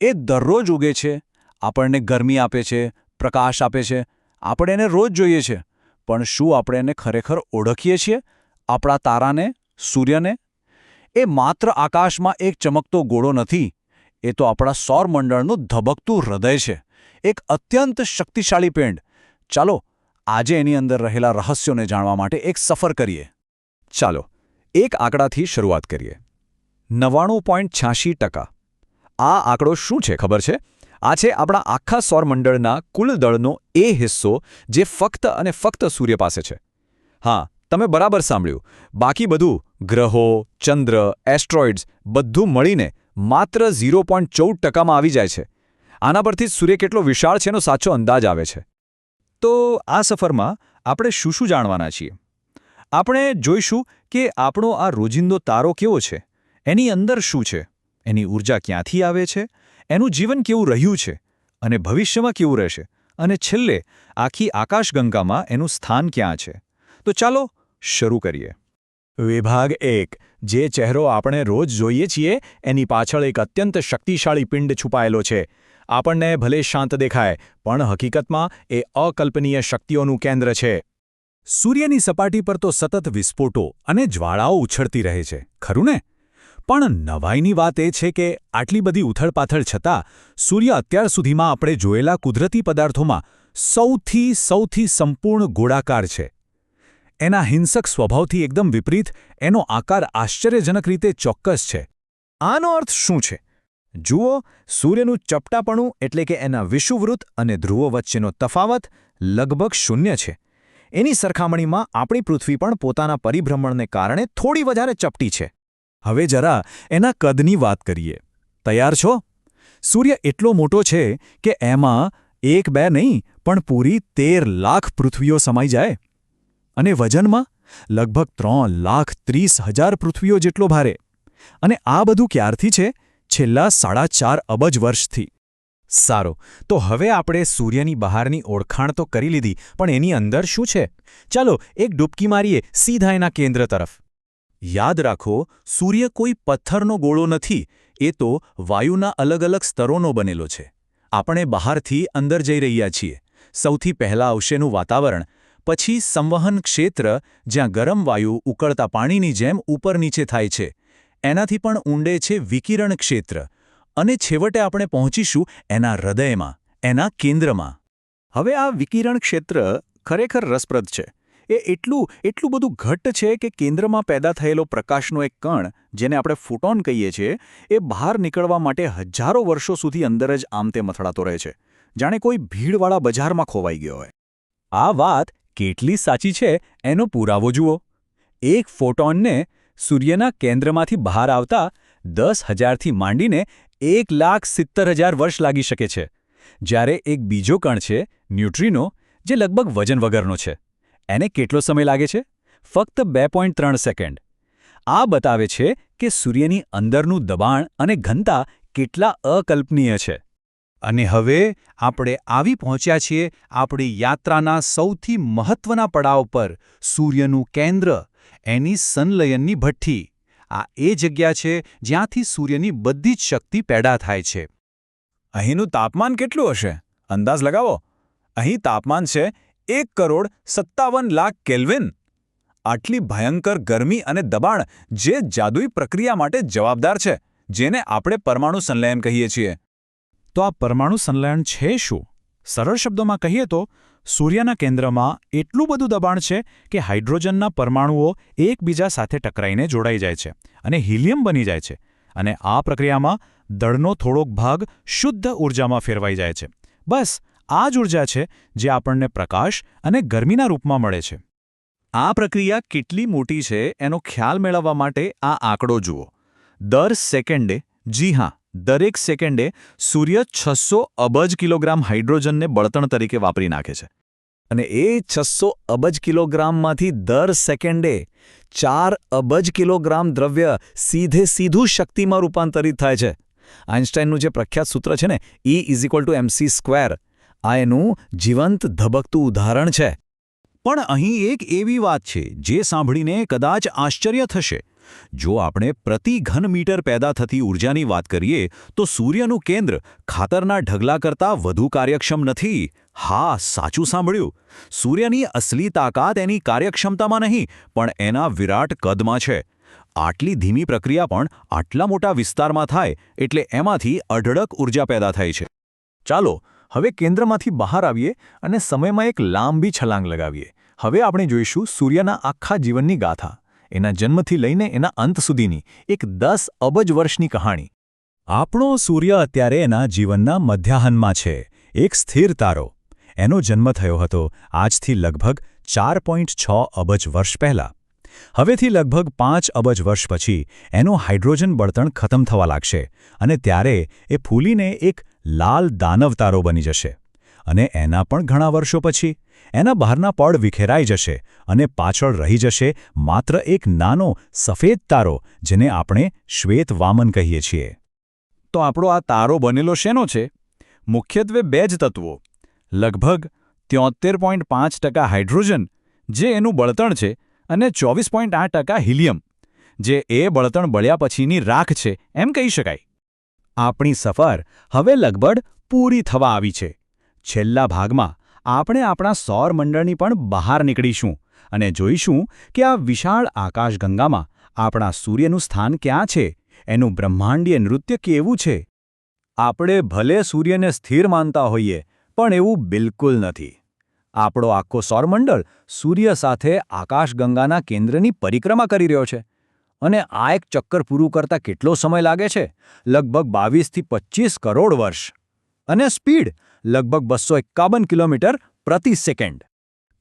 એ દરરોજ ઉગે છે, આપણને ગરમી આપે છે, પ્રકાશ આપે છે, આપણે એને રોજ જોઈએ છે. પણ શું આપણે એને ખરેખર ઓળખીએ છીએ, આપણા તારાને, સૂર્યને? એ માત્ર આકાશમાં એક ચમકતો ગોળો નથી, એ તો આપણા સૌરમંડળનું ધબકતું હૃદય છે, એક અત્યંત શક્તિશાળી પિંડ. ચાલો આજે એની અંદર રહેલા રહસ્યોને જાણવા માટે એક સફર કરીએ. ચાલો એક આંકડાથી શરૂઆત કરીએ. 99.86%. આ આંકડો શું છે ખબર છે? આ છે આપણા આખા સૌરમંડળના કુલ દળનો એ હિસ્સો જે ફક્ત અને ફક્ત સૂર્ય પાસે છે. હા, તમે બરાબર સાંભળ્યું. બાકી બધું ગ્રહો, ચંદ્ર, એસ્ટ્રોઇડ્સ બધું મળીને માત્ર 0.14%માં આવી જાય છે. આના પરથી સૂર્ય કેટલો વિશાળ છે એનો સાચો અંદાજ આવે છે. તો આ સફરમાં આપણે શું શું જાણવાના છીએ? આપણે જોઈશું કે આપણો આ રોજિંદો તારો કેવો છે, એની અંદર શું છે, એની ઊર્જા ક્યાંથી આવે છે, એનું જીવન કેવું રહ્યું છે અને ભવિષ્યમાં કેવું રહેશે, અને છેલ્લે આખી આકાશગંગામાં એનું સ્થાન ક્યાં છે. તો ચાલો શરૂ કરીએ. વિભાગ 1. જે ચહેરો આપણે રોજ જોઈએ છીએ એની પાછળ એક અત્યંત શક્તિશાળી પિંડ છુપાયેલો છે. આપણને ભલે શાંત દેખાય, પણ હકીકતમાં એ અકલ્પનીય શક્તિઓનું કેન્દ્ર છે. સૂર્યની સપાટી પર તો સતત વિસ્ફોટો અને જ્વાળાઓ ઉછળતી રહે છે, ખરું ને? પણ નવાઈની વાત એ છે કે આટલી બધી ઉથળપાથળ છતાં સૂર્ય અત્યાર સુધીમાં આપણે જોયેલા કુદરતી પદાર્થોમાં સૌથી સંપૂર્ણ ગોળાકાર છે. એના હિંસક સ્વભાવથી એકદમ વિપરીત એનો આકાર આશ્ચર્યજનક રીતે ચોક્કસ છે. આનો અર્થ શું છે? જુઓ, સૂર્યનું ચપટાપણું એટલે કે એના વિષુવવૃત્ત અને ધ્રુવો વચ્ચેનો તફાવત લગભગ શૂન્ય છે. એની સરખામણીમાં આપણી પૃથ્વી પણ પોતાના પરિભ્રમણને કારણે થોડી વધારે ચપટી છે. હવે જરા એના કદની વાત કરીએ. તૈયાર છો? સૂર્ય એટલો મોટો છે કે એમાં 1-2 નહીં પણ પૂરી 13 લાખ પૃથ્વીઓ સમાઈ જાય. અને વજનમાં લગભગ 3,30,000 પૃથ્વીઓ જેટલો ભારે. અને આ બધું ક્યારથી છે? છેલ્લા 4.5 અબજ વર્ષથી. સારું, તો હવે આપણે સૂર્યની બહારની ઓળખાણ તો કરી લીધી, પણ એની અંદર શું છે? ચાલો એક ડૂબકી મારીએ સીધા એના કેન્દ્ર તરફ. યાદ રાખો, સૂર્ય કોઈ પથ્થરનો ગોળો નથી, એ તો વાયુના અલગ અલગ સ્તરોનો બનેલો છે. આપણે બહારથી અંદર જઈ રહ્યા છીએ. સૌથી પહેલાં આવશેનું વાતાવરણ, પછી સંવહન ક્ષેત્ર જ્યાં ગરમ વાયુ ઉકળતા પાણીની જેમ ઉપર નીચે થાય છે. એનાથી પણ ઊંડે છે વિકિરણ ક્ષેત્ર. અને છેવટે આપણે પહોંચીશું એના હૃદયમાં, એના કેન્દ્રમાં. હવે આ વિકિરણ ક્ષેત્ર ખરેખર રસપ્રદ છે. એ એટલું બધું ઘટ્ટ છે કે કેન્દ્રમાં પેદા થયેલો પ્રકાશનો એક કણ, જેને આપણે ફોટોન કહીએ છીએ, એ બહાર નીકળવા માટે હજારો વર્ષો સુધી અંદર જ આમતે મથડાતો રહે છે, જાણે કોઈ ભીડવાળા બજારમાં ખોવાઈ ગયો હોય. આ વાત કેટલી સાચી છે એનો પુરાવો જુઓ. એક ફોટોનને સૂર્યના કેન્દ્રમાંથી બહાર આવતા 10,000થી માંડીને 1,70,000 વર્ષ લાગી શકે છે. જ્યારે એક બીજો કણ છે, ન્યુટ્રિનો, જે લગભગ વજન વગરનો છે, એને કેટલો સમય લાગે છે? ફક્ત 2.3 સેકન્ડ. આ બતાવે છે કે સૂર્યની અંદરનું દબાણ અને ઘનતા કેટલા અકલ્પનીય છે. અને હવે આપણે આવી પહોંચ્યા છીએ આપણી યાત્રાના સૌથી મહત્વના પડાવ પર, સૂર્યનું કેન્દ્ર, એની સંલયનની ભઠ્ઠી. આ એ જગ્યા છે જ્યાંથી સૂર્યની બધી જ શક્તિ પેદા થાય છે. અહીંનું તાપમાન કેટલું હશે? અંદાજ લગાવો. અહીં તાપમાન છે 1,57,00,000 કેલ્વિન. આટલી ભયંકર ગરમી અને દબાણ જે જાદુઈ પ્રક્રિયા માટે જવાબદાર છે, જેને આપણે પરમાણુ સંલયન કહીએ છીએ. તો આ પરમાણુ સંલયન છે શું? સરળ શબ્દોમાં કહીએ તો સૂર્યના કેન્દ્રમાં એટલું બધું દબાણ છે કે હાઇડ્રોજનના પરમાણુઓ એકબીજા સાથે ટકરાઈને જોડાઈ જાય છે અને હિલિયમ બની જાય છે. અને આ પ્રક્રિયામાં દળનો થોડોક ભાગ શુદ્ધ ઊર્જામાં ફેરવાઈ જાય છે. બસ આ જ ઊર્જા છે જે આપણને પ્રકાશ અને ગરમીના રૂપમાં મળે છે. આ પ્રક્રિયા કેટલી મોટી છે એનો ખ્યાલ મેળવવા માટે આ આંકડો જુઓ. દર સેકન્ડે, જી હા, દરેક સેકન્ડે સૂર્ય 600 અબજ કિલોગ્રામ હાઇડ્રોજનને બળતણ તરીકે વાપરી નાખે છે. અને એ 600 અબજ કિલોગ્રામમાંથી દર સેકન્ડે 4 અબજ કિલોગ્રામ દ્રવ્ય સીધું શક્તિમાં રૂપાંતરિત થાય છે. આઇન્સ્ટાઈનનું જે પ્રખ્યાત સૂત્ર છે ને, E=mc², આ એનું જીવંત ધબકતું ઉદાહરણ છે. પણ અહીં એક એવી વાત છે જે સાંભળીને કદાચ આશ્ચર્ય થશે. જો આપણે પ્રતિ ઘન મીટર પેદા થતી ઊર્જાની વાત કરીએ તો સૂર્યનું કેન્દ્ર ખાતરના ઢગલા કરતાં વધુ કાર્યક્ષમ નથી. હા, સાચું સાંભળ્યું. સૂર્યની અસલી તાકાત એની કાર્યક્ષમતામાં નહીં, પણ એના વિરાટ કદમાં છે. આટલી ધીમી પ્રક્રિયા પણ આટલા મોટા વિસ્તારમાં થાય એટલે એમાંથી અઢળક ઊર્જા પેદા થાય છે. ચાલો હવે કેન્દ્રમાંથી બહાર આવીએ અને સમયમાં એક લાંબી છલાંગ લગાવીએ. હવે આપણે જોઈશું સૂર્યના આખા જીવનની ગાથા, એના જન્મથી લઈને એના અંત સુધીની એક 10 અબજ વર્ષની કહાણી. આપણો સૂર્ય અત્યારે એના જીવનના મધ્યાહનમાં છે, એક સ્થિર તારો. એનો જન્મ થયો હતો આજથી લગભગ 4.6 અબજ વર્ષ પહેલાં. હવેથી લગભગ 5 અબજ વર્ષ પછી એનું હાઇડ્રોજન બળતણ ખતમ થવા લાગશે અને ત્યારે એ ફૂલીને એક લાલ દાનવ તારો બની જશે. અને એના પણ ઘણા વર્ષો પછી એના બહારના પડ વિખેરાઈ જશે અને પાછળ રહી જશે માત્ર એક નાનો સફેદ તારો, જેને આપણે શ્વેત વામન કહીએ છીએ. તો આપણો આ તારો બનેલો શેનો છે? મુખ્યત્વે 2 જ તત્વો. લગભગ 73.5% હાઇડ્રોજન, જે એનું બળતણ છે, અને 24.8% હિલિયમ, જે એ બળતણ બળ્યા પછીની રાખ છે એમ કહી શકાય. આપણી સફર હવે લગભગ પૂરી થવા આવી છે. છેલ્લા ભાગમાં આપણે આપણા સૌરમંડળની પણ બહાર નીકળીશું અને જોઈશું કે આ વિશાળ આકાશગંગામાં આપણા સૂર્યનું સ્થાન ક્યાં છે, એનું બ્રહ્માંડીય નૃત્ય કેવું છે. આપણે ભલે સૂર્યને સ્થિર માનતા હોઈએ, પણ એવું બિલકુલ નથી. આપણો આખો સૌરમંડળ સૂર્ય સાથે આકાશગંગાના કેન્દ્રની પરિક્રમા કરી રહ્યો છે. અને આ એક ચક્કર પૂરું કરતાં કેટલો સમય લાગે છે? લગભગ 22 થી 25 કરોડ વર્ષ. અને સ્પીડ લગભગ 251 કિલોમીટર પ્રતિ સેકન્ડ.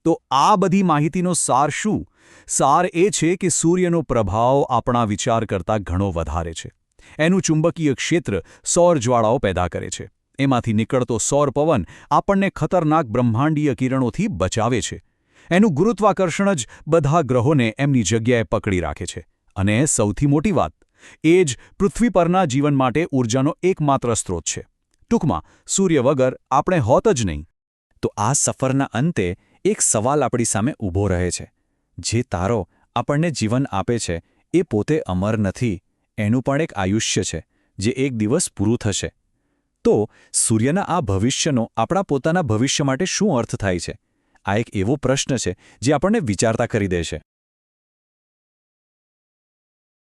તો આ બધી માહિતીનો સાર શું? સાર એ છે કે સૂર્યનો પ્રભાવ આપણા વિચાર કરતાં ઘણો વધારે છે. એનું ચુંબકીય ક્ષેત્ર સૌર જ્વાળાઓ પેદા કરે છે. એમાંથી નીકળતો સૌર પવન આપણને ખતરનાક બ્રહ્માંડીય કિરણોથી બચાવે છે. એનું ગુરુત્વાકર્ષણ જ બધા ગ્રહોને એમની જગ્યાએ પકડી રાખે છે. અને સૌથી મોટી વાત, એ જ પૃથ્વી પરના જીવન માટે ઊર્જાનો એકમાત્ર સ્ત્રોત છે. ટૂંકમાં, સૂર્ય વગર આપણે હોત જ નહીં. તો આ સફરના અંતે એક સવાલ આપણી સામે ઊભો રહે છે. જે તારો આપણને જીવન આપે છે એ પોતે અમર નથી. એનું પણ એક આયુષ્ય છે, જે એક દિવસ પૂરું થશે. તો સૂર્યના આ ભવિષ્યનો આપણા પોતાના ભવિષ્ય માટે શું અર્થ થાય છે? આ એક એવો પ્રશ્ન છે જે આપણને વિચારતા કરી દે છે.